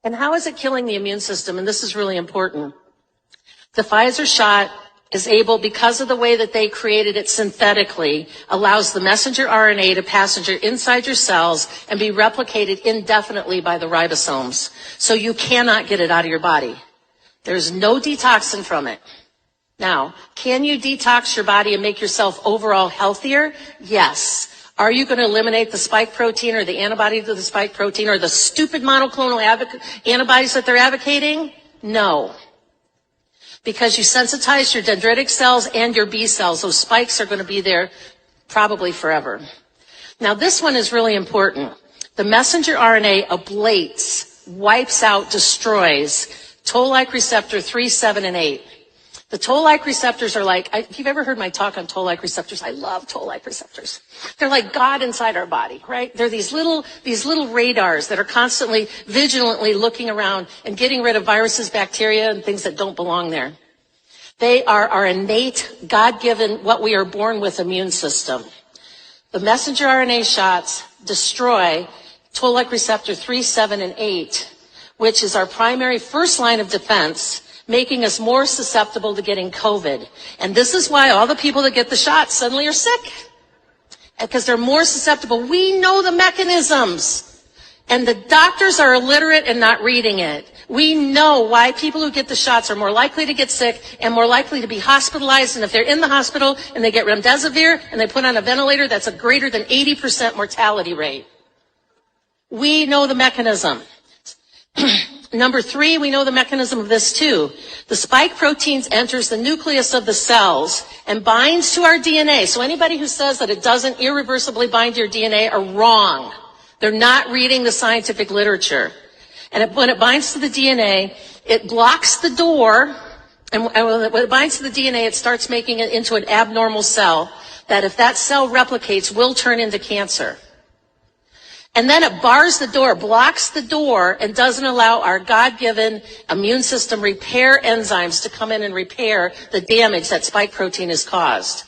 And how is it killing the immune system? And this is really important. The Pfizer shot is able, because of the way that they created it synthetically, allows the messenger RNA to passenger inside your cells and be replicated indefinitely by the ribosomes. So you cannot get it out of your body. There's no detoxin from it. Now, can you detox your body and make yourself overall healthier? Yes. Are you going to eliminate the spike protein or the antibody to the spike protein or the stupid monoclonal antibodies that they're advocating? No. Because you sensitize your dendritic cells and your B cells. Those spikes are going to be there probably forever. Now, this one is really important. The messenger RNA ablates, wipes out, destroys toll-like receptor 3, 7, and 8. The toll-like receptors are like, if you've ever heard my talk on toll-like receptors, I love toll-like receptors. They're like God inside our body, right? They're these little radars that are constantly, vigilantly looking around and getting rid of viruses, bacteria, and things that don't belong there. They are our innate, God-given, what we are born with immune system. The messenger RNA shots destroy toll-like receptor 3, 7, and 8, which is our primary first line of defense, making us more susceptible to getting COVID. And this is why all the people that get the shots suddenly are sick, because they're more susceptible. We know the mechanisms, and the doctors are illiterate and not reading it. We know why people who get the shots are more likely to get sick and more likely to be hospitalized. And if they're in the hospital and they get remdesivir and they put on a ventilator, that's a greater than 80% mortality rate. We know the mechanism. Number 3, we know the mechanism of this too. The spike proteins enters the nucleus of the cells and binds to our DNA. So anybody who says that it doesn't irreversibly bind to your DNA are wrong. They're not reading the scientific literature. And when it binds to the DNA, it blocks the door. And when it binds to the DNA, it starts making it into an abnormal cell that, if that cell replicates, will turn into cancer. And then it bars the door, blocks the door, and doesn't allow our God-given immune system repair enzymes to come in and repair the damage that spike protein has caused.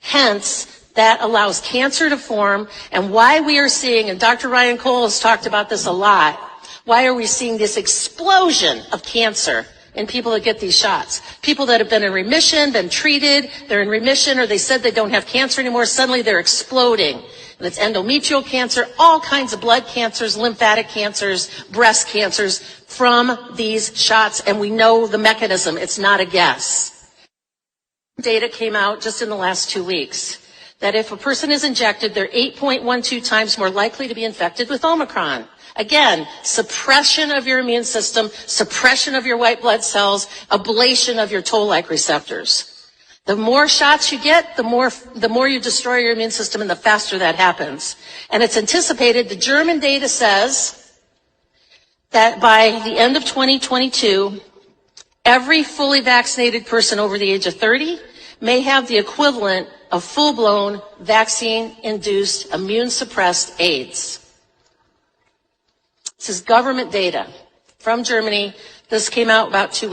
Hence, that allows cancer to form, and why we are seeing, and Dr. Ryan Cole has talked about this a lot, why are we seeing this explosion of cancer in people that get these shots? People that have been in remission, been treated, they're in remission, or they said they don't have cancer anymore, suddenly they're exploding. And it's endometrial cancer, all kinds of blood cancers, lymphatic cancers, breast cancers from these shots, and we know the mechanism. It's not a guess. Data came out just in the last 2 weeks that if a person is injected, they're 8.12 times more likely to be infected with Omicron. Again, suppression of your immune system, suppression of your white blood cells, ablation of your toll-like receptors. The more shots you get, the more you destroy your immune system, and the faster that happens. And it's anticipated, the German data says that by the end of 2022, every fully vaccinated person over the age of 30 may have the equivalent of full-blown vaccine-induced immune-suppressed AIDS. This is government data from Germany. This came out about 2 weeks ago.